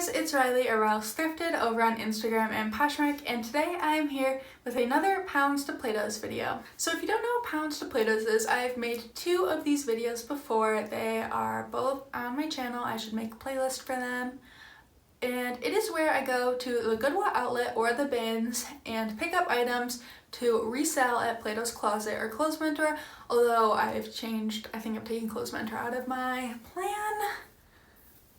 guys, it's Riley or rilzthrifted over on Instagram and Poshmark, and today I am here with another Pounds To Platos video. So if you don't know what Pounds To Platos is, I've made 2 of these videos before. They are both on my channel. I should make a playlist for them. And it is where I go to the Goodwill outlet or the bins and pick up items to resell at Plato's Closet or Clothes Mentor, although I've changed. I think I'm taking Clothes Mentor out of my plan.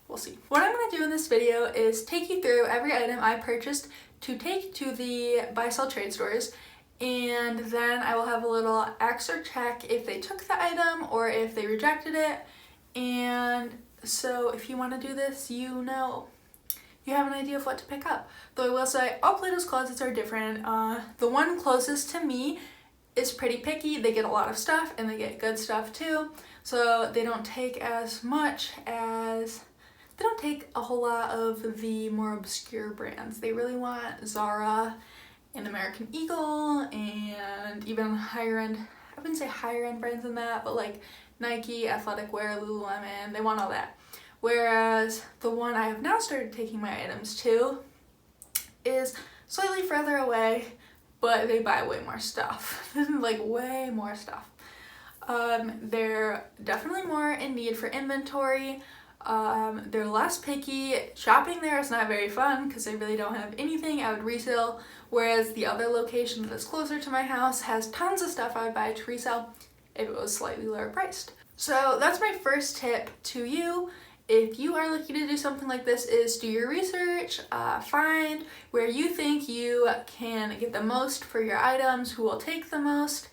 We'll see. What I'm going to do in this video is take you through every item I purchased to take to the buy-sell trade stores, and then I will have a little X or check if they took the item or if they rejected it. And so if you want to do this, you have an idea of what to pick up. Though I will say all Plato's closets are different. The one closest to me is pretty picky. They get a lot of stuff and they get good stuff too. So they don't take as much as... They don't take a whole lot of the more obscure brands. They really want Zara and American Eagle and even higher end, I wouldn't say higher end brands than that, but like Nike, athletic wear, Lululemon, they want all that. Whereas the one I have now started taking my items to is slightly further away, but they buy way more stuff. Like way more stuff. They're definitely more in need for inventory. They're less picky. Shopping there is not very fun because they really don't have anything I would resell, whereas the other location that is closer to my house has tons of stuff I would buy to resell if it was slightly lower priced. So that's my first tip to you. If you are looking to do something like this, is do your research, find where you think you can get the most for your items, who will take the most.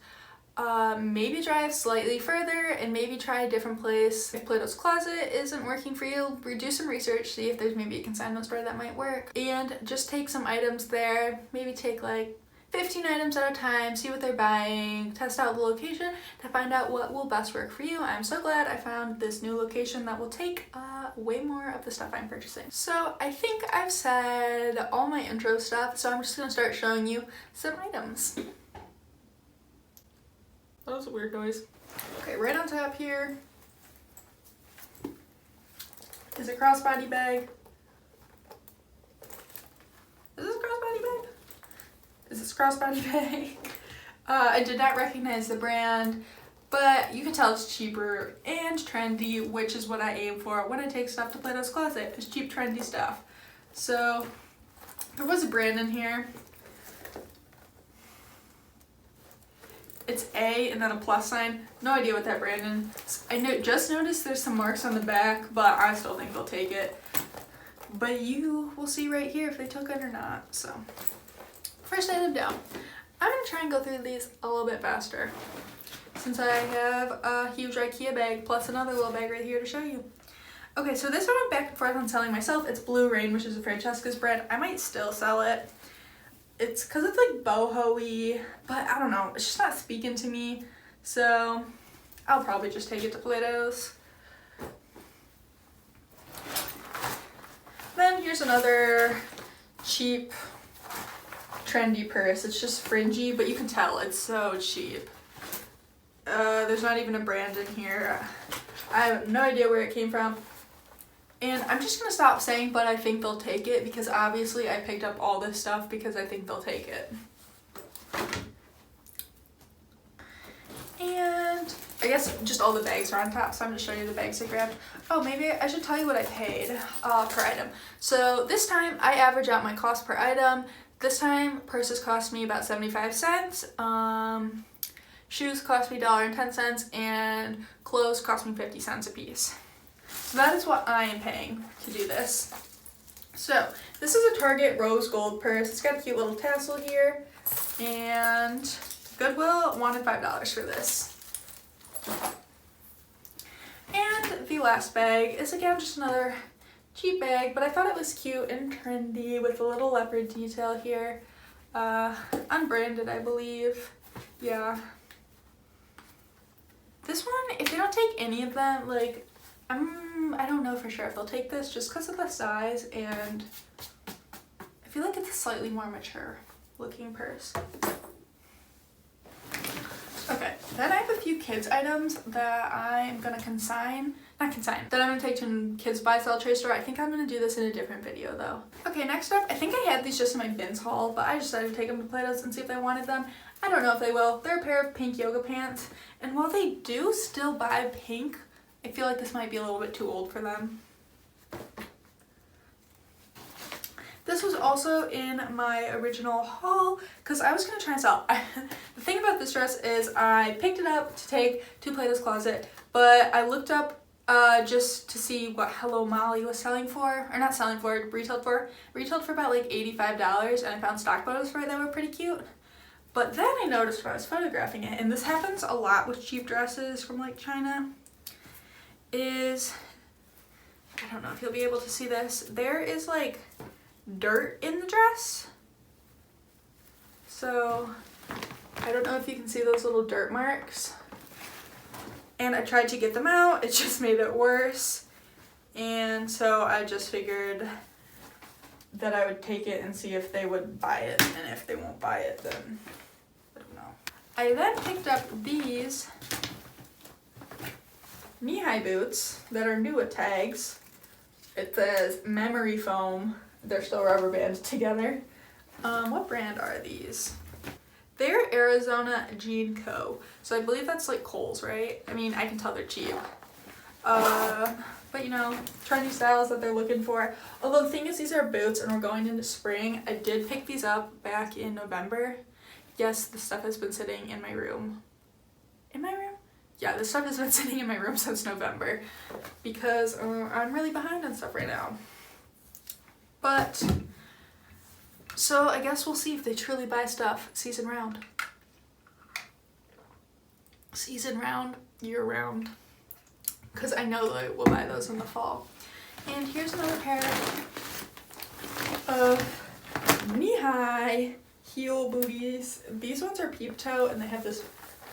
Maybe drive slightly further and maybe try a different place. If Plato's Closet isn't working for you, do some research, see if there's maybe a consignment store that might work, and just take some items there. Maybe take like 15 items at a time, see what they're buying, test out the location to find out what will best work for you. I'm so glad I found this new location that will take way more of the stuff I'm purchasing. So I think I've said all my intro stuff, so I'm just gonna start showing you some items. That was a weird noise. Okay, right on top here is a crossbody bag. Is this a crossbody bag? Is this a crossbody bag? I did not recognize the brand, but you can tell it's cheaper and trendy, which is what I aim for when I take stuff to Plato's Closet. It's cheap, trendy stuff. So there was a brand in here. It's A and then a plus sign. No idea what that brand is. I just noticed there's some marks on the back, but I still think they'll take it. But you will see right here if they took it or not. So, first item down. I'm gonna try and go through these a little bit faster, since I have a huge IKEA bag plus another little bag right here to show you. Okay, so this one I'm back and forth on selling myself. It's Blue Rain, which is a Francesca's brand. I might still sell it. It's because it's like boho-y, but I don't know, it's just not speaking to me, so I'll probably just take it to Plato's. Then here's another cheap, trendy purse. It's just fringy, but you can tell it's so cheap. There's not even a brand in here. I have no idea where it came from. And I'm just gonna stop saying, but I think they'll take it, because obviously I picked up all this stuff because I think they'll take it. And I guess just all the bags are on top, so I'm gonna show you the bags I grabbed. Oh, maybe I should tell you what I paid per item. So this time I average out my cost per item. This time purses cost me about 75 cents. Shoes cost me $1.10, and clothes cost me 50 cents a piece. So that is what I am paying to do this. So this is a Target rose gold purse. It's got a cute little tassel here, and Goodwill wanted $5 for this. And the last bag is again just another cheap bag, but I thought it was cute and trendy with a little leopard detail here. Unbranded, I believe. Yeah. This one, if they don't take any of them, like, I don't know for sure if they'll take this just because of the size, and I feel like it's a slightly more mature looking purse. Okay, then I have a few kids items that I'm gonna consign not consigned, that I'm gonna take to kids buy sell trade store. I think I'm gonna do this in a different video though. Okay, next up, I think I had these just in my bins haul, but I decided to take them to Plato's and see if they wanted them. I don't know if they will. They're a pair of pink yoga pants, and while they do still buy pink, I feel like this might be a little bit too old for them. This was also in my original haul because I was going to try and sell. The thing about this dress is I picked it up to take to Plato's Closet, but I looked up just to see what Hello Molly was selling for, or not selling for, retailed for about like $85, and I found stock photos for it that were pretty cute. But then I noticed when I was photographing it, and this happens a lot with cheap dresses from like China, is, I don't know if you'll be able to see this, there is like dirt in the dress. So I don't know if you can see those little dirt marks. And I tried to get them out, it just made it worse. And so I just figured that I would take it and see if they would buy it. And if they won't buy it, then I don't know. I then picked up these knee-high boots that are new with tags. It says memory foam. They're still rubber banded together. What brand are these? They're Arizona Jean Co. So I believe that's like Kohl's, right? I mean, I can tell they're cheap. But you know, trendy styles that they're looking for. Although the thing is, these are boots and we're going into spring. I did pick these up back in November. Yes, the stuff has been sitting in my room. In my room? Yeah, this stuff has been sitting in my room since November because I'm really behind on stuff right now. But, so I guess we'll see if they truly buy stuff season round. Season round, year round. Because I know they will buy those in the fall. And here's another pair of knee-high heel booties. These ones are peep toe and they have this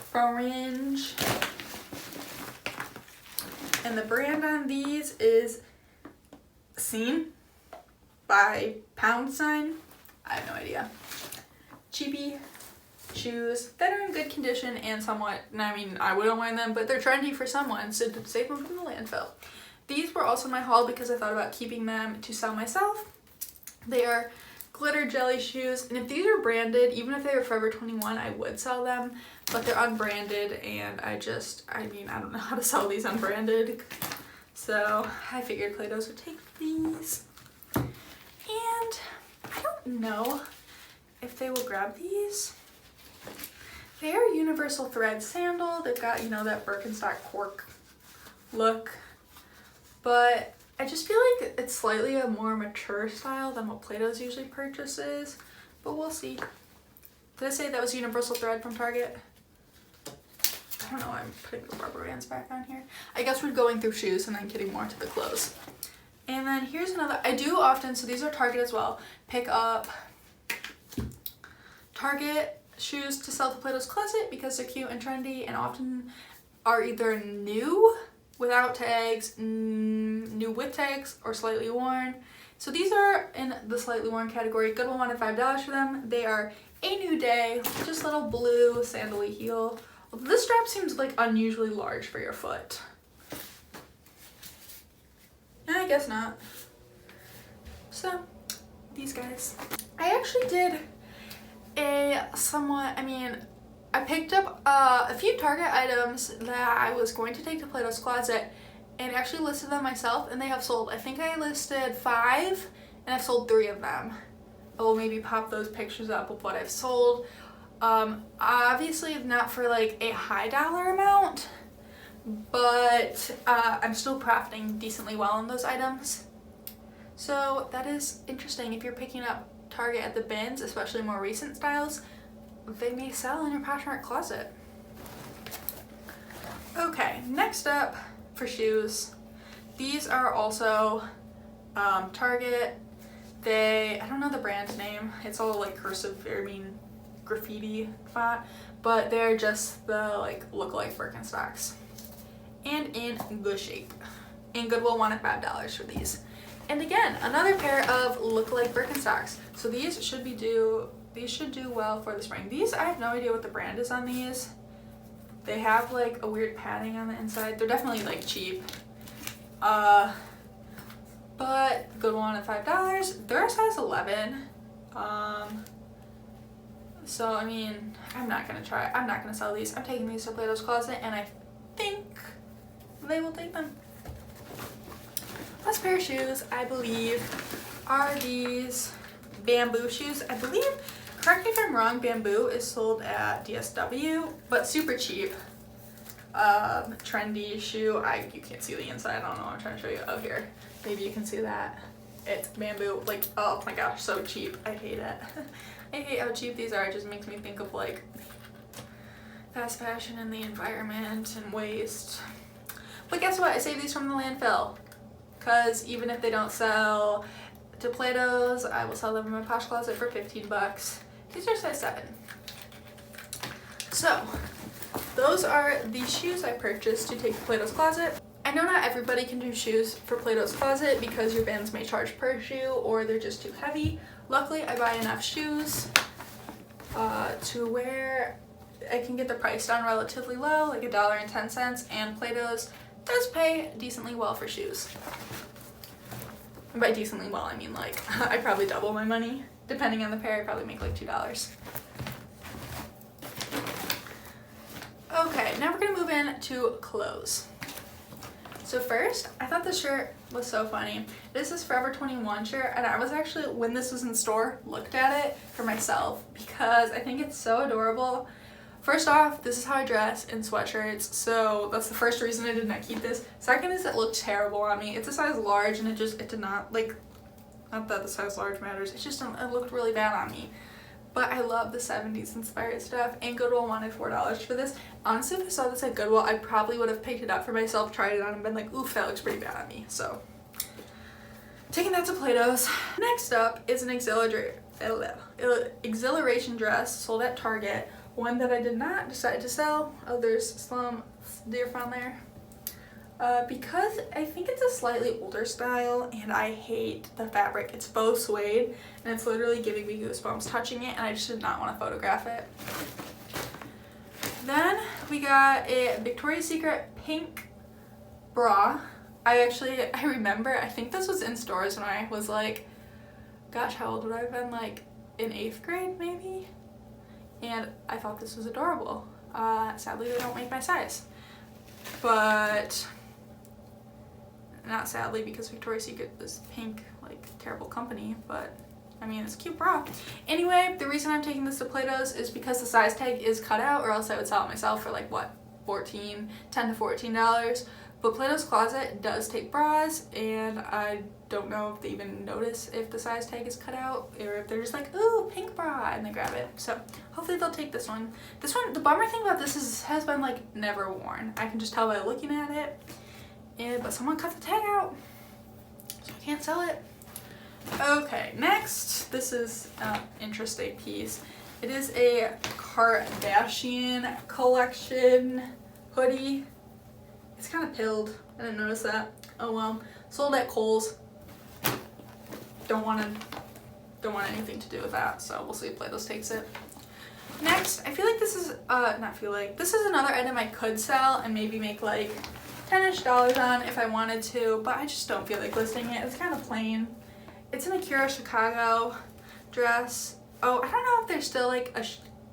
fringe. And the brand on these is Seen by Pounds. I have no idea. Cheapy shoes that are in good condition and somewhat, I mean, I wouldn't wear them, but they're trendy for someone, so to save them from the landfill. These were also my haul because I thought about keeping them to sell myself. They are glitter jelly shoes, and if these are branded, even if they were Forever 21, I would sell them, but they're unbranded, and I mean, I don't know how to sell these unbranded, so I figured Plato's would take these. And I don't know if they will grab these. They are universal thread sandal. They've got, you know, that Birkenstock cork look. But I just feel like it's slightly a more mature style than what Plato's usually purchases. But we'll see. Did I say that was universal thread from Target? I don't know why I'm putting the rubber bands back on here. I guess we're going through shoes and then getting more to the clothes. And then here's another, I do often, so these are Target as well, pick up Target shoes to sell to Plato's Closet because they're cute and trendy and often are either new without tags, new with tags, or slightly worn. So these are in the slightly worn category. Goodwill wanted $5 for them. They are a new day, just little blue sandal-y heel. This strap seems like unusually large for your foot. I guess not. So, these guys. I actually did a somewhat, I picked up a few Target items that I was going to take to Plato's Closet and actually listed them myself, and they have sold. I think I listed 5 and I've sold 3 of them. I will maybe pop those pictures up of what I've sold. Obviously not for like a high dollar amount, but I'm still profiting decently well on those items. So that is interesting. If you're picking up Target at the bins, especially more recent styles, they may sell in your Poshmark closet. Okay, next up for shoes. These are also Target. I don't know the brand name. It's all like cursive, graffiti font, but they're just the look-alike Birkenstocks. And in good shape. And Goodwill wanted $5 for these. And again, another pair of look-alike Birkenstocks. So these should do well for the spring. These, I have no idea what the brand is on these. They have like a weird padding on the inside. They're definitely like cheap. But the Goodwill one at $5. They're a size 11. So I mean, I'm not gonna sell these. I'm taking these to Plato's Closet, and I think they will take them. Last pair of shoes, I believe, are these bamboo shoes. I believe, correct me if I'm wrong, bamboo is sold at DSW, but super cheap. Trendy shoe. You can't see the inside. I don't know what I'm trying to show you. Oh, here. Maybe you can see that. It's bamboo. Like, oh my gosh, so cheap. I hate it. I hate how cheap these are. It just makes me think of like fast fashion and the environment and waste. But guess what? I save these from the landfill. Because even if they don't sell to Plato's, I will sell them in my Posh Closet for 15 bucks. These are size 7. So, those are the shoes I purchased to take to Plato's Closet. I know not everybody can do shoes for Plato's Closet because your bins may charge per shoe or they're just too heavy. Luckily, I buy enough shoes to where I can get the price down relatively low, like $1.10, and Plato's does pay decently well for shoes. And by decently well, I mean like I probably double my money. Depending on the pair, I probably make like $2. Okay, now we're gonna move into clothes. So first, I thought this shirt was so funny. This is Forever 21 shirt, and I was actually, when this was in store, looked at it for myself because I think it's so adorable. First off, this is how I dress in sweatshirts, so that's the first reason I did not keep this. Second is it looked terrible on me. It's a size large, and it did not, like, not that the size large matters, it looked really bad on me. But I love the 70s inspired stuff, and Goodwill wanted $4 for this. Honestly, if I saw this at Goodwill, I probably would have picked it up for myself, tried it on, and been like, oof, that looks pretty bad on me. So, taking that to Plato's. Next up is an exhilaration dress sold at Target. One that I did not decide to sell. Oh, there's some deer on there. Because I think it's a slightly older style and I hate the fabric. It's faux suede and it's literally giving me goosebumps touching it, and I just did not want to photograph it. Then we got a Victoria's Secret pink bra. I remember, I think this was in stores when I was like, gosh, how old would I have been? Like in 8th grade maybe? And I thought this was adorable. Sadly, they don't make my size. But not sadly, because Victoria's Secret is pink, like terrible company, but I mean, it's a cute bra. Anyway, the reason I'm taking this to Plato's is because the size tag is cut out, or else I would sell it myself for like what, $10 to $14. But Plato's Closet does take bras, and I don't know if they even notice if the size tag is cut out, or if they're just like, ooh, pink bra, and they grab it. So hopefully they'll take this one. This one, the bummer thing about this is has been like never worn. I can just tell by looking at it. But someone cut the tag out, so I can't sell it. Okay, next, this is an interesting piece. It is a Kardashian collection hoodie. It's kind of pilled. I didn't notice that. Oh well. Sold at Kohl's. Don't want anything to do with that, so we'll see if Plato's takes it. Next, I feel like this is this is another item I could sell and maybe make like $10-ish on if I wanted to, but I just don't feel like listing it. It's kind of plain. It's an Akira Chicago dress. Oh, I don't know if there's still like a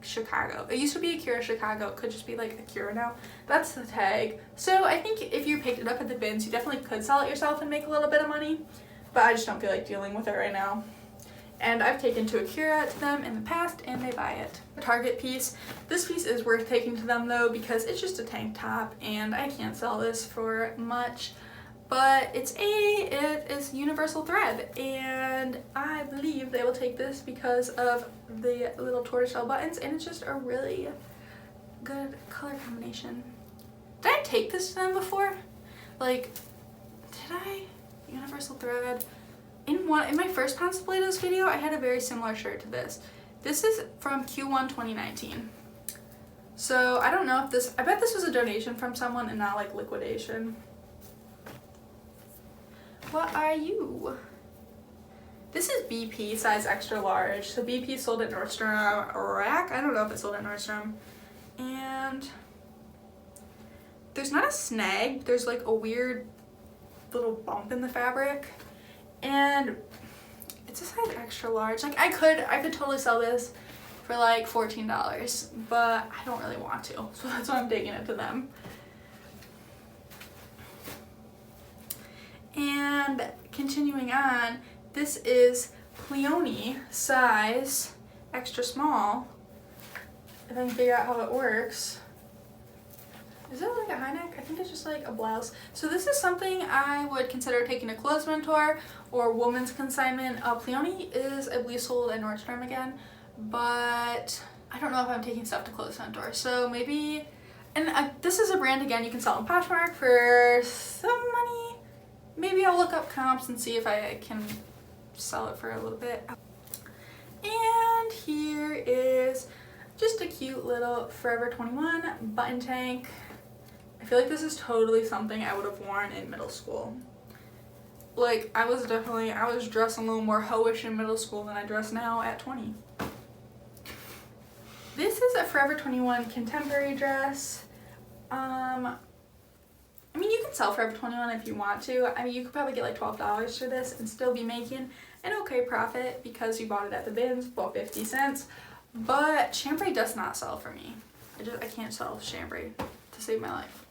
Chicago. It used to be Akira Chicago. It could just be like Akira now. That's the tag. So I think if you picked it up at the bins, you definitely could sell it yourself and make a little bit of money, but I just don't feel like dealing with it right now. And I've taken to Akira to them in the past, and they buy it. A Target piece. This piece is worth taking to them though, because it's just a tank top, and I can't sell this for much. But it is universal thread, and I believe they will take this because of the little tortoiseshell buttons, and it's just a really good color combination. Did I take this to them before? Like, did I? Universal thread. In my first Pounds To Platos video, I had a very similar shirt to this. This is from Q1 2019. So I don't know if I bet this was a donation from someone and not like liquidation. What are you? This is BP, size extra large. So BP sold at Nordstrom Rack. I don't know if it sold at Nordstrom. And there's not a snag. There's like a weird little bump in the fabric, and it's a size extra large. Like I could totally sell this for like $14, but I don't really want to, so that's why I'm taking it to them. And continuing on, this is Pleony size extra small. If I can figure out how it works. Is it like a high neck? I think it's just like a blouse. So this is something I would consider taking a clothes mentor or woman's consignment. Pleony is, I believe, sold at Nordstrom again, but I don't know if I'm taking stuff to clothes mentor. So maybe, and this is a brand again you can sell in Poshmark for some money. Maybe I'll look up comps and see if I can sell it for a little bit. And here is just a cute little Forever 21 button tank. I feel like this is totally something I would have worn in middle school. Like, I was dressing a little more hoish in middle school than I dress now at 20. This is a Forever 21 contemporary dress. I mean, you can sell Forever 21 if you want to. I mean, you could probably get like $12 for this and still be making an okay profit because you bought it at the bins, bought 50 cents. But chambray does not sell for me. I can't sell chambray to save my life.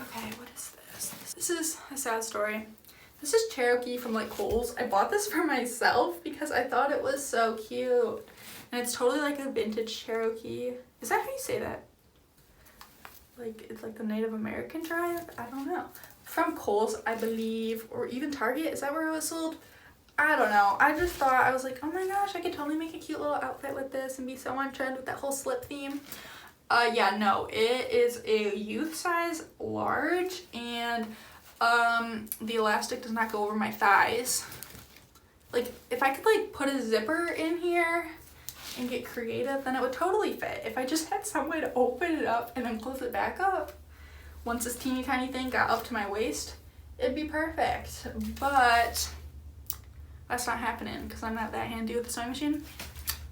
Okay, what is this? This is a sad story. This is Cherokee from like Kohl's. I bought this for myself because I thought it was so cute. And it's totally like a vintage Cherokee. Is that how you say that? Like, it's like the Native American tribe? I don't know. From Kohl's, I believe, or even Target. Is that where it was sold? I don't know. I just thought, I was like, oh my gosh, I could totally make a cute little outfit with this and be so on trend with that whole slip theme. Yeah, no, it is a youth size large, and the elastic does not go over my thighs. Like, if I could like put a zipper in here and get creative, then it would totally fit. If I just had some way to open it up and then close it back up, once this teeny tiny thing got up to my waist, it'd be perfect. But that's not happening because I'm not that handy with the sewing machine.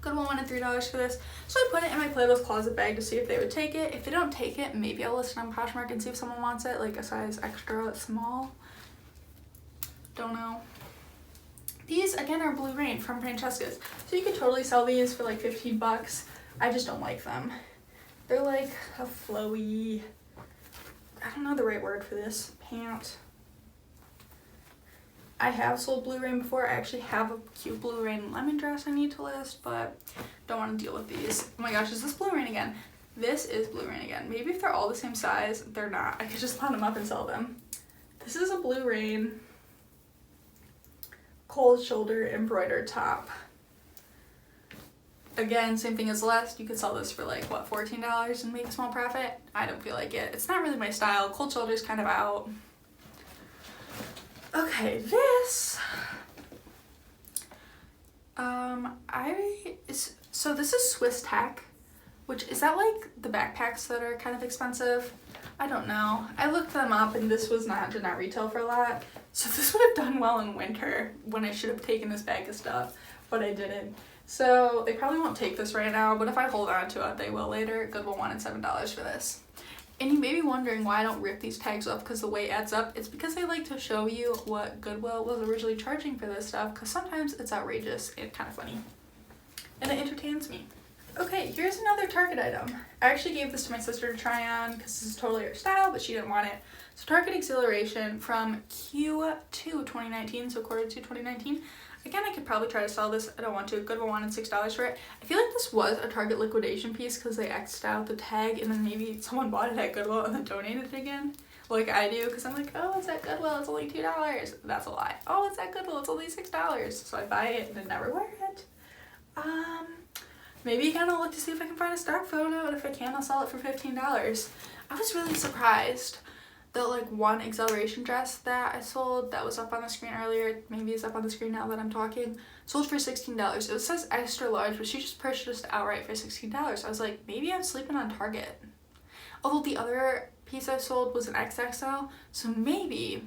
Goodwill wanted $3 for this, so I put it in my Plato's closet bag to see if they would take it. If they don't take it, maybe I'll list it on Poshmark and see if someone wants it, like a size extra small. Don't know. These again are Blue Rain from Francesca's, so you could totally sell these for like 15 bucks. I just don't like them. They're like a flowy, I don't know the right word for this, pant. I have sold Blue Rain before. I actually have a cute Blue Rain lemon dress I need to list, but don't want to deal with these. Oh my gosh, is this Blue Rain again? This is Blue Rain again. Maybe if they're all the same size, they're not. I could just line them up and sell them. This is a Blue Rain cold shoulder embroidered top. Again, same thing as the last. You could sell this for like, what, $14 and make a small profit? I don't feel like it. It's not really my style. Cold shoulder's kind of out. Okay, this, so this is Swiss Tech, which, is that like the backpacks that are kind of expensive? I don't know. I looked them up and this did not retail for a lot. So this would have done well in winter when I should have taken this bag of stuff, but I didn't. So they probably won't take this right now, but if I hold on to it, they will later. Goodwill wanted $7 for this. And you may be wondering why I don't rip these tags off because the weight adds up. It's because I like to show you what Goodwill was originally charging for this stuff, because sometimes it's outrageous and kind of funny. And it entertains me. Okay, here's another Target item. I actually gave this to my sister to try on because this is totally her style, but she didn't want it. So Target Exhilaration from Q2 2019, so quarter 2 2019. Again, I could probably try to sell this. I don't want to. Goodwill wanted $6 for it. I feel like this was a Target liquidation piece because they X'd out the tag and then maybe someone bought it at Goodwill and then donated it again. Like I do, because I'm like, oh, it's at Goodwill, it's only $2. That's a lie. Oh, it's at Goodwill, it's only $6. So I buy it and then never wear it. Maybe kind of look to see if I can find a stock photo, and if I can, I'll sell it for $15. I was really surprised that like one Exhilaration dress that I sold that was up on the screen earlier, maybe it's up on the screen now that I'm talking, sold for $16. It says extra large, but she just purchased outright for $16. I was like, maybe I'm sleeping on Target. Although the other piece I sold was an XXL, so maybe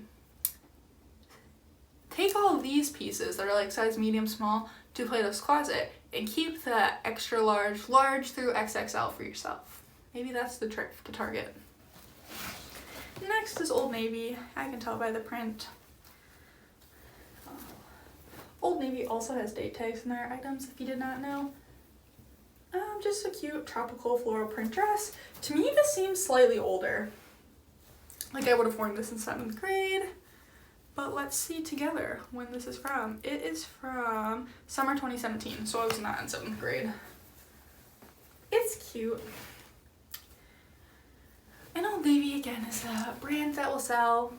take all of these pieces that are like size medium small to Plato's Closet and keep the extra large, large through XXL for yourself. Maybe that's the trick to Target. Next is Old Navy. I can tell by the print. Old Navy also has date tags in their items, if you did not know. Just a cute tropical floral print dress. To me, this seems slightly older. Like I would have worn this in 7th grade. But let's see together when this is from. It is from summer 2017, so I was not in 7th grade. It's cute. And Old Navy, again, is a brand that will sell.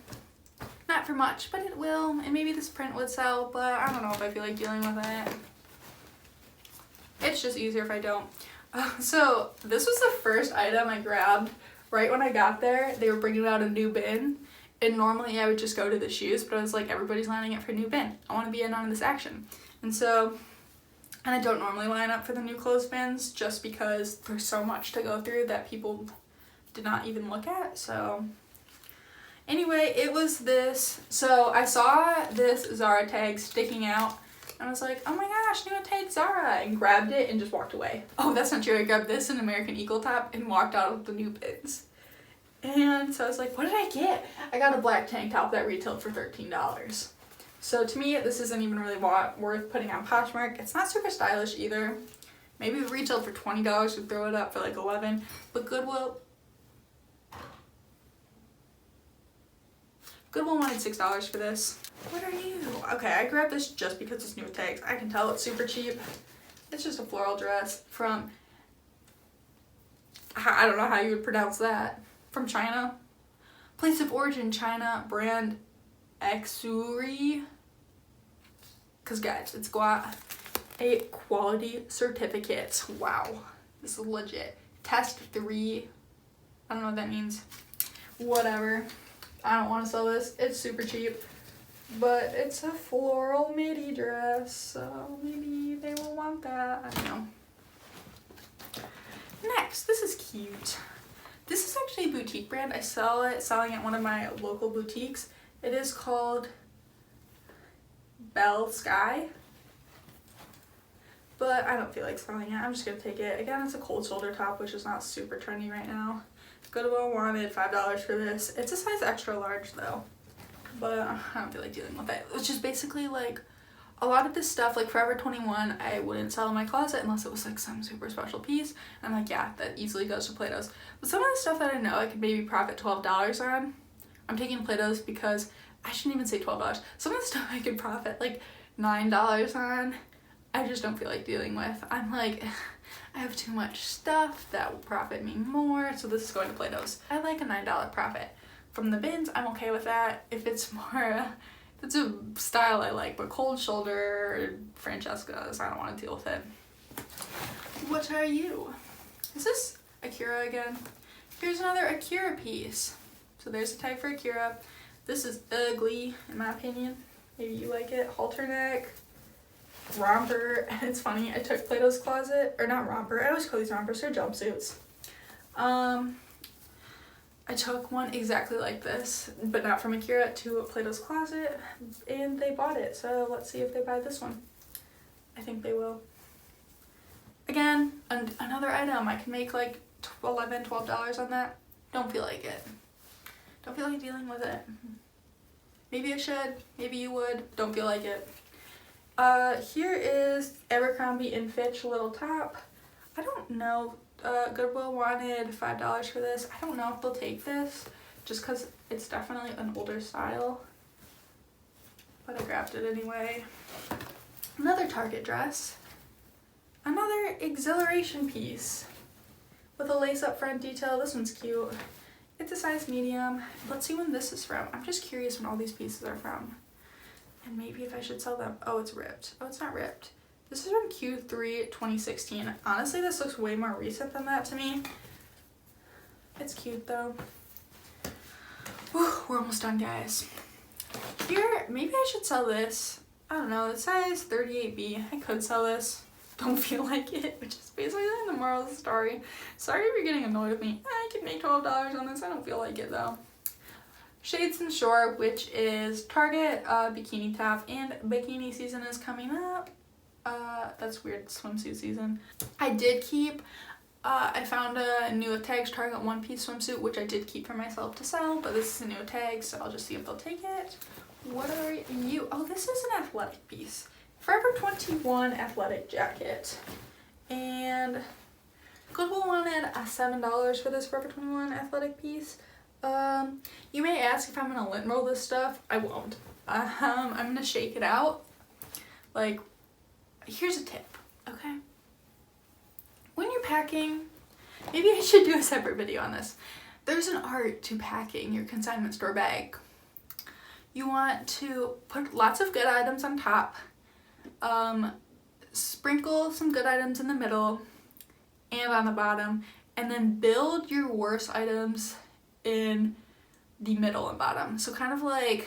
Not for much, but it will. And maybe this print would sell, but I don't know if I feel like dealing with it. It's just easier if I don't. So this was the first item I grabbed right when I got there. They were bringing out a new bin. And normally I would just go to the shoes, but I was like, everybody's lining up for a new bin. I want to be in on this action. And I don't normally line up for the new clothes bins just because there's so much to go through that people did not even look at. So anyway, it was this. So I saw this Zara tag sticking out. And I was like, oh my gosh, new tag Zara, and grabbed it and just walked away. Oh, that's not true. I grabbed this, an American Eagle top, and walked out of the new bins. And so I was like, what did I get? I got a black tank top that retailed for $13. So to me, this isn't even really worth putting on Poshmark. It's not super stylish either. Maybe if it retailed for $20, we'd throw it up for like $11. But Goodwill wanted $6 for this. What are you? Okay, I grabbed this just because it's new tags. I can tell it's super cheap. It's just a floral dress from, I don't know how you would pronounce that. From China. Place of origin, China. Brand Xuri. Because guys, it's got a quality certificate. Wow. This is legit. Test 3. I don't know what that means. Whatever. I don't want to sell this. It's super cheap. But it's a floral midi dress. So maybe they will want that. I don't know. Next, this is cute. This is actually a boutique brand. I selling at one of my local boutiques. It is called Bell Sky. But I don't feel like selling it. I'm just going to take it. Again, it's a cold shoulder top, which is not super trendy right now. Goodwill wanted $5 for this. It's a size extra large though. But I don't feel like dealing with it. Which is basically like a lot of this stuff, like Forever 21, I wouldn't sell in my closet unless it was like some super special piece. And I'm like, yeah, that easily goes to Plato's. But some of the stuff that I know I could maybe profit $12 on, I'm taking Plato's because I shouldn't even say $12. Some of the stuff I could profit like $9 on, I just don't feel like dealing with. I'm like, I have too much stuff that will profit me more, so this is going to Plato's. I like a $9 profit. From the bins, I'm okay with that. If it's more, it's a style I like, but cold shoulder, Francesca's, I don't want to deal with it. What are you? Is this Akira again? Here's another Akira piece. So there's a tag for Akira. This is ugly, in my opinion. Maybe you like it. Halter neck, romper, and it's funny, I took Plato's closet, or not romper, I always call these rompers, they're jumpsuits. I took one exactly like this, but not from Akira, to Plato's closet, and they bought it. So let's see if they buy this one. I think they will. Again, another item. I can make like $11, $12 on that. Don't feel like it. Don't feel like dealing with it. Maybe I should. Maybe you would. Don't feel like it. Here is Abercrombie & Fitch little top. I don't know. Goodwill wanted $5 for this. I don't know if they'll take this just because it's definitely an older style, but I grabbed it anyway. Another Target dress. Another exhilaration piece with a lace up front detail. This one's cute. It's a size medium. Let's see when this is from. I'm just curious when all these pieces are from, and maybe if I should sell them. Oh, it's ripped. Oh, it's not ripped. This is from Q3 2016. Honestly, this looks way more recent than that to me. It's cute though. Whew, we're almost done, guys. Here, maybe I should sell this. I don't know, it's size 38B. I could sell this. Don't feel like it, which is basically the moral of the story. Sorry if you're getting annoyed with me. I could make $12 on this. I don't feel like it though. Shades and Shore, which is Target bikini top, and bikini season is coming up. That's weird, swimsuit season. I did keep I found a new tags Target one-piece swimsuit, which I did keep for myself to sell, but this is a new tag, so I'll just see if they'll take it. What are you? Oh, this is an athletic piece. Forever 21 athletic jacket. And Goodwill wanted $7 for this Forever 21 athletic piece. You may ask if I'm gonna lint roll this stuff. I won't. I'm gonna shake it out. Like, here's a tip, okay? When you're packing, maybe I should do a separate video on this. There's an art to packing your consignment store bag. You want to put lots of good items on top, sprinkle some good items in the middle and on the bottom, and then build your worst items in the middle and bottom. So kind of like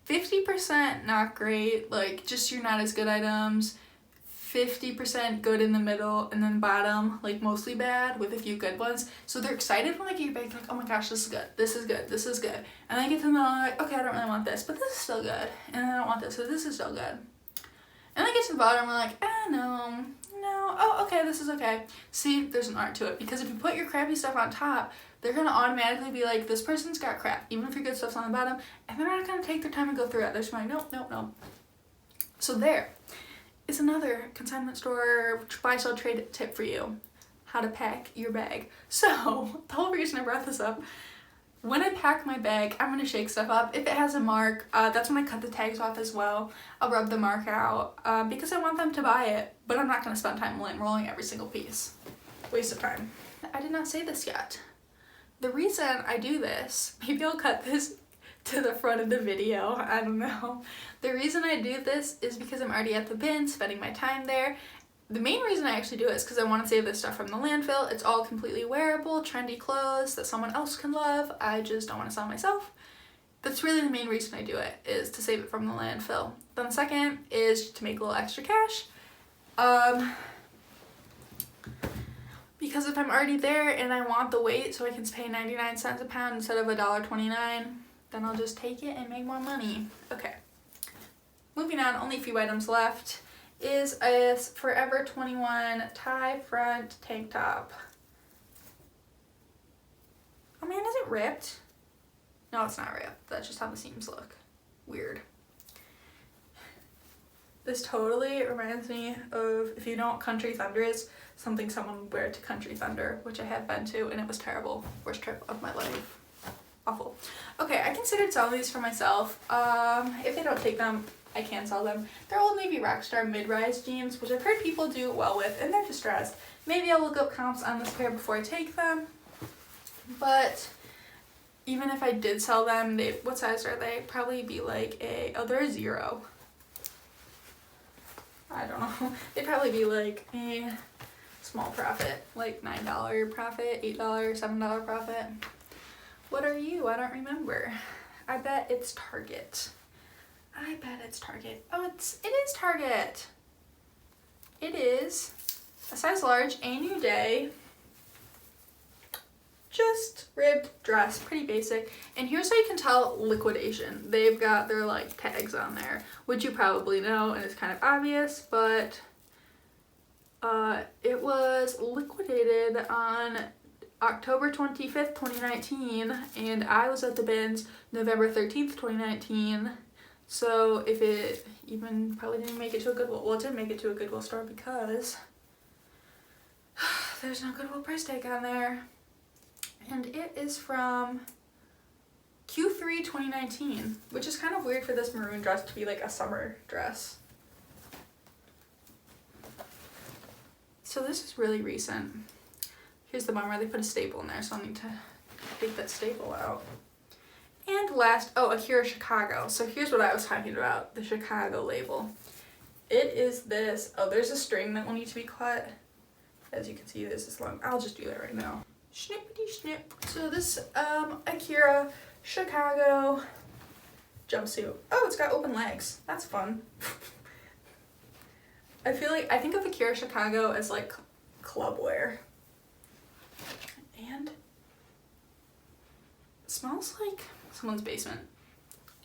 50% not great, like just your not as good items, 50% good in the middle, and then bottom, like mostly bad with a few good ones. So they're excited when they get your bag, like, oh my gosh, this is good, this is good, this is good. And then I get to the middle and I'm like, okay, I don't really want this, but this is still good. And then I don't want this, so this is still good. And then I get to the bottom and I'm like, no, oh, okay, this is okay. See, there's an art to it, because if you put your crappy stuff on top, they're gonna automatically be like, this person's got crap, even if your good stuff's on the bottom, and they're not gonna take their time and go through it. They're just like, nope. So there is another consignment store buy sell trade tip for you, how to pack your bag. So the whole reason I brought this up, when I pack my bag, I'm gonna shake stuff up. If it has a mark, that's when I cut the tags off as well. I'll rub the mark out because I want them to buy it, but I'm not gonna spend time lint rolling every single piece. Waste of time. I did not say this yet. The reason I do this, maybe I'll cut this to the front of the video, I don't know. The reason I do this is because I'm already at the bin, spending my time there. The main reason I actually do it is because I want to save this stuff from the landfill. It's all completely wearable, trendy clothes that someone else can love. I just don't want to sell myself. That's really the main reason I do it, is to save it from the landfill. Then the second is to make a little extra cash. Because if I'm already there and I want the weight so I can pay 99 cents a pound instead of $1.29, then I'll just take it and make more money. Okay, moving on, only a few items left, is a Forever 21 tie front tank top. Oh man, is it ripped? No, it's not ripped. That's just how the seams look. Weird. This totally reminds me of, if you know what Country Thunder is, something someone would wear to Country Thunder, which I have been to, and it was terrible. Worst trip of my life. Awful. Okay, I considered selling these for myself. If they don't take them, I can sell them. They're Old Navy Rockstar mid-rise jeans, which I've heard people do well with, and they're distressed. Maybe I'll look up comps on this pair before I take them. But even if I did sell them, what size are they? Probably be like oh, they're a 0. I don't know. They'd probably be like a small profit, like $9 profit, $8, $7 profit. What are you? I don't remember. I bet it's Target. I bet it's Target. Oh, it is Target. It is a size large, a new day. Just ribbed dress, pretty basic. And here's how you can tell liquidation. They've got their like tags on there, which you probably know, and it's kind of obvious, but it was liquidated on October 25th, 2019, and I was at the bins November 13th, 2019. So if it even probably didn't make it to a Goodwill, well, it didn't make it to a Goodwill store because there's no Goodwill price tag on there. And it is from Q3 2019, which is kind of weird for this maroon dress to be like a summer dress. So this is really recent. Here's the bummer, they put a staple in there, so I'll need to take that staple out. And last, oh, Akira Chicago. So here's what I was talking about, the Chicago label. It is this, oh, there's a string that will need to be cut. As you can see, this is long. I'll just do that right now. Snippity snip. So this Akira Chicago jumpsuit. Oh, it's got open legs. That's fun. I think of Akira Chicago as like club wear. And it smells like someone's basement.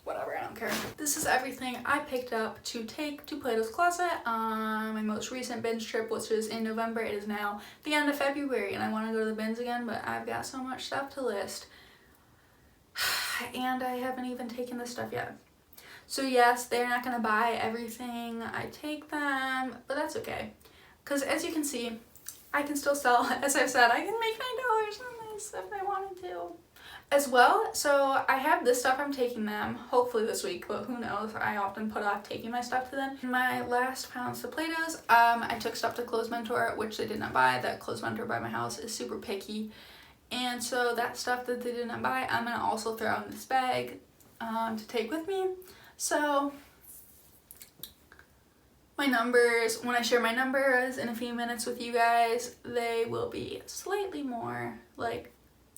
whatever, I don't care. This is everything I picked up to take to Plato's Closet on my most recent binge trip, which was in November. It is now the end of February and I want to go to the bins again, but I've got so much stuff to list. And I haven't even taken this stuff yet. So yes, they're not going to buy everything I take them, but that's okay. Because as you can see, I can still sell, as I've said, I can make $9 on this if I wanted to. As well, so I have this stuff I'm taking them, hopefully this week, but who knows, I often put off taking my stuff to them. In my last Pounds to Platos, I took stuff to Clothes Mentor, which they did not buy. That Clothes Mentor by my house is super picky. And so that stuff that they did not buy, I'm going to also throw in this bag to take with me. So my numbers, when I share my numbers in a few minutes with you guys, they will be slightly more, like,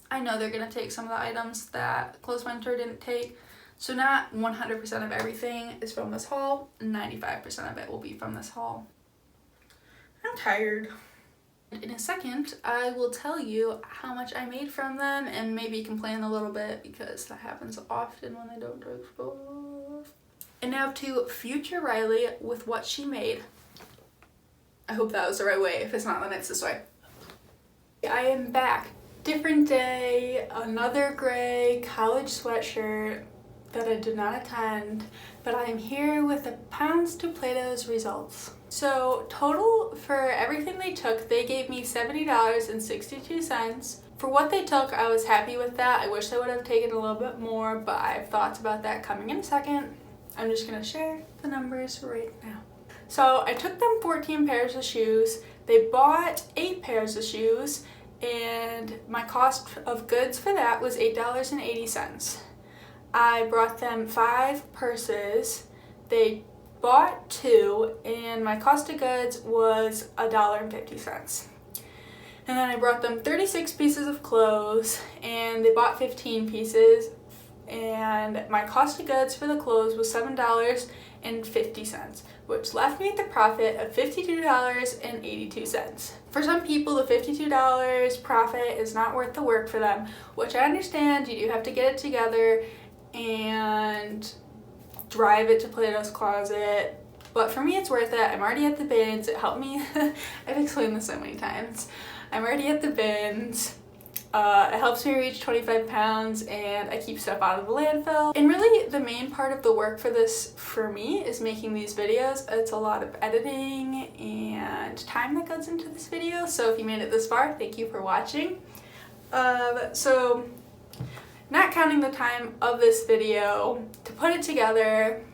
I know they're going to take some of the items that Clothes Mentor didn't take. So not 100% of everything is from this haul. 95% of it will be from this haul. I'm tired. In a second, I will tell you how much I made from them and maybe complain a little bit because that happens often when I don't take stuff. And now to future Riley with what she made. I hope that was the right way. If it's not, then it's this way. I am back. Different day, another gray college sweatshirt that I did not attend, but I am here with the Pounds to Platos results. So total for everything they took, they gave me $70.62. For what they took, I was happy with that. I wish they would have taken a little bit more, but I have thoughts about that coming in a second. I'm just gonna share the numbers right now. So I took them 14 pairs of shoes. They bought 8 pairs of shoes, and my cost of goods for that was $8.80. I brought them 5 purses. They bought 2, and my cost of goods was $1.50. And then I brought them 36 pieces of clothes, and they bought 15 pieces, and my cost of goods for the clothes was $7.50, which left me at the profit of $52.82. For some people, the $52 profit is not worth the work for them, which I understand. You do have to get it together and drive it to Plato's Closet, but for me it's worth it. I'm already at the bins. It helped me. I've explained this so many times. I'm already at the bins. It helps me reach 25 pounds and I keep stuff out of the landfill. And really the main part of the work for this, for me, is making these videos. It's a lot of editing and time that goes into this video. So if you made it this far, thank you for watching. So not counting the time of this video to put it together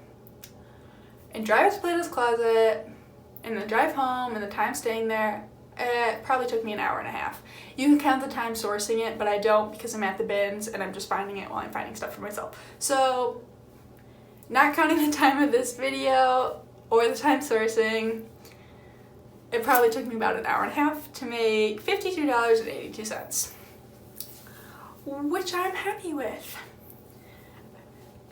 and drive to Plato's Closet and then drive home and the time staying there, it probably took me an hour and a half. You can count the time sourcing it, but I don't because I'm at the bins and I'm just finding it while I'm finding stuff for myself. So not counting the time of this video or the time sourcing, it probably took me about an hour and a half to make $52.82, which I'm happy with.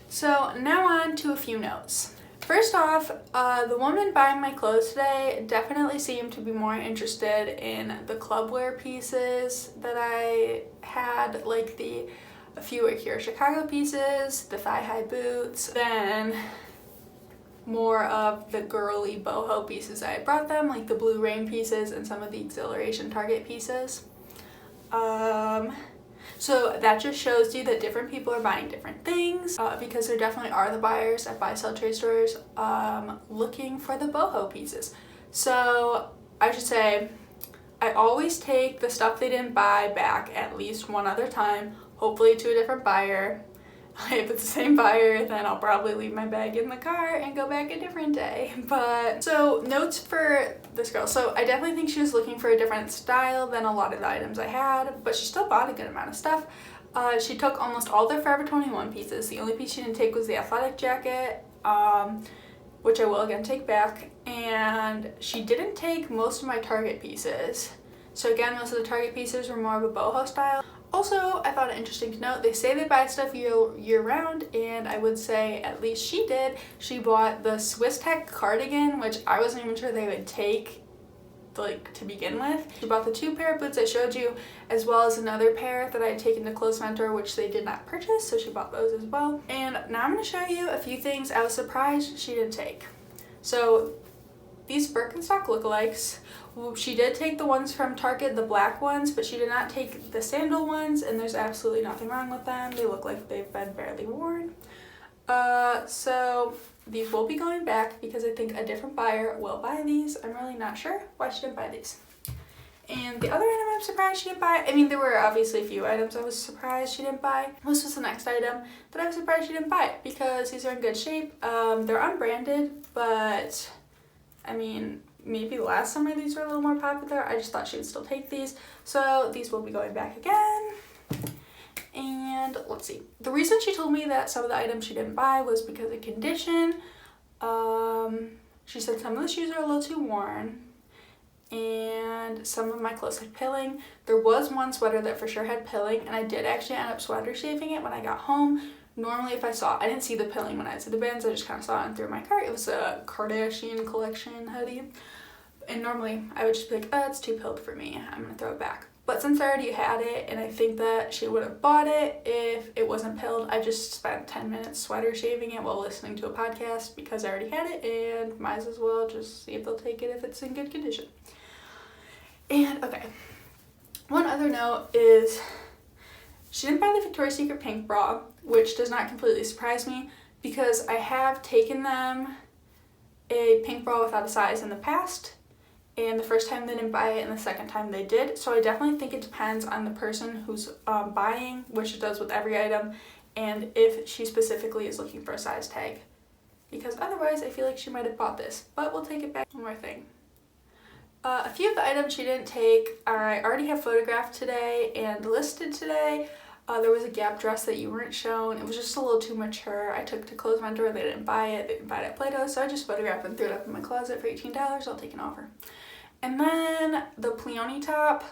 So now on to a few notes. First off, the woman buying my clothes today definitely seemed to be more interested in the clubwear pieces that I had, like a few Akira Chicago pieces, the thigh-high boots, than more of the girly boho pieces I had brought them, like the Blue Rain pieces and some of the Exhilaration Target pieces. So that just shows you that different people are buying different things, because there definitely are the buyers at buy-sell trade stores looking for the boho pieces. So I should say, I always take the stuff they didn't buy back at least one other time, hopefully to a different buyer. If it's the same buyer, then I'll probably leave my bag in the car and go back a different day. But so notes for this girl. So I definitely think she was looking for a different style than a lot of the items I had, but she still bought a good amount of stuff. She took almost all their Forever 21 pieces. The only piece she didn't take was the athletic jacket, which I will again take back. And she didn't take most of my Target pieces. So again, most of the Target pieces were more of a boho style. Also, I thought it interesting to note, they say they buy stuff year round, and I would say at least she did. She bought the Swiss Tech cardigan, which I wasn't even sure they would take like to begin with. She bought the 2 pair of boots I showed you, as well as another pair that I had taken to Clothes Mentor, which they did not purchase, so she bought those as well. And now I'm going to show you a few things I was surprised she didn't take. So these Birkenstock lookalikes, she did take the ones from Target, the black ones, but she did not take the sandal ones, and there's absolutely nothing wrong with them. They look like they've been barely worn. So these will be going back because I think a different buyer will buy these. I'm really not sure why she didn't buy these. And the other item I'm surprised she didn't buy, I mean, there were obviously a few items I was surprised she didn't buy. This was the next item that I was surprised she didn't buy because these are in good shape. They're unbranded, but I mean, maybe last summer these were a little more popular. I just thought she would still take these. So these will be going back again. And let's see. The reason she told me that some of the items she didn't buy was because of condition. She said some of the shoes are a little too worn, and some of my clothes had pilling. There was one sweater that for sure had pilling, and I did actually end up sweater shaving it when I got home. Normally if I didn't see the pilling when I was at the bins, I just kind of saw it and threw it in my cart. It was a Kardashian collection hoodie, and normally I would just be like, oh, it's too pilled for me, I'm gonna throw it back. But since I already had it, and I think that she would have bought it if it wasn't pilled, I just spent 10 minutes sweater shaving it while listening to a podcast because I already had it, and might as well just see if they'll take it if it's in good condition. And okay, one other note is she didn't buy the Victoria's Secret pink bra, which does not completely surprise me because I have taken them a pink bra without a size in the past. And the first time they didn't buy it and the second time they did. So I definitely think it depends on the person who's buying, which it does with every item, and if she specifically is looking for a size tag. Because otherwise I feel like she might have bought this. But we'll take it back. One more thing. A few of the items she didn't take I already have photographed today and listed today. There was a Gap dress that you weren't shown. It was just a little too mature. I took it to Clothes Mentor. They didn't buy it. They didn't buy it at Plato. So I just photographed and threw it up in my closet for $18. I'll take an offer. And then the Pleone top,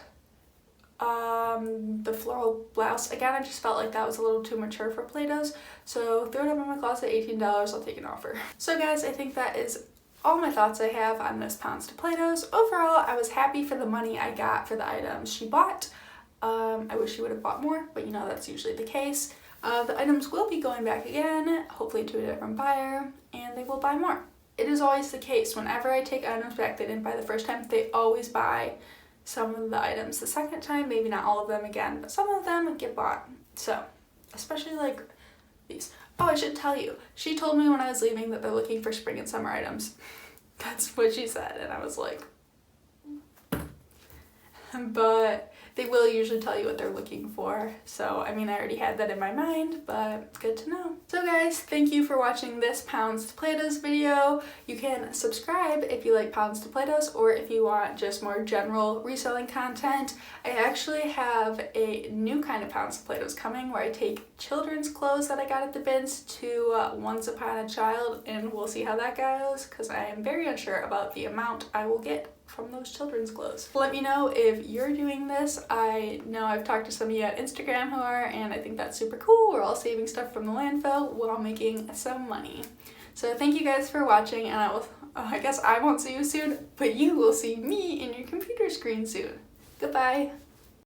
the floral blouse. Again, I just felt like that was a little too mature for Plato's. So threw it up in my closet, $18. I'll take an offer. So guys, I think that is all my thoughts I have on this Pounds to Platos. Overall, I was happy for the money I got for the items she bought. I wish she would have bought more, but you know that's usually the case. The items will be going back again, hopefully to a different buyer, and they will buy more. It is always the case. Whenever I take items back they didn't buy the first time, they always buy some of the items the second time. Maybe not all of them again, but some of them get bought. So, especially like these. Oh, I should tell you. She told me when I was leaving that they're looking for spring and summer items. That's what she said, and I was like... But they will usually tell you what they're looking for. So, I mean, I already had that in my mind, but it's good to know. So guys, thank you for watching this Pounds to Platos video. You can subscribe if you like Pounds to Platos, or if you want just more general reselling content. I actually have a new kind of Pounds to Platos coming where I take children's clothes that I got at the bins to Once Upon a Child, and we'll see how that goes because I am very unsure about the amount I will get from those children's clothes. Let me know if you're doing this. I know I've talked to some of you at Instagram who are, and I think that's super cool. We're all saving stuff from the landfill while making some money. So thank you guys for watching, and I guess I won't see you soon, but you will see me in your computer screen soon. Goodbye.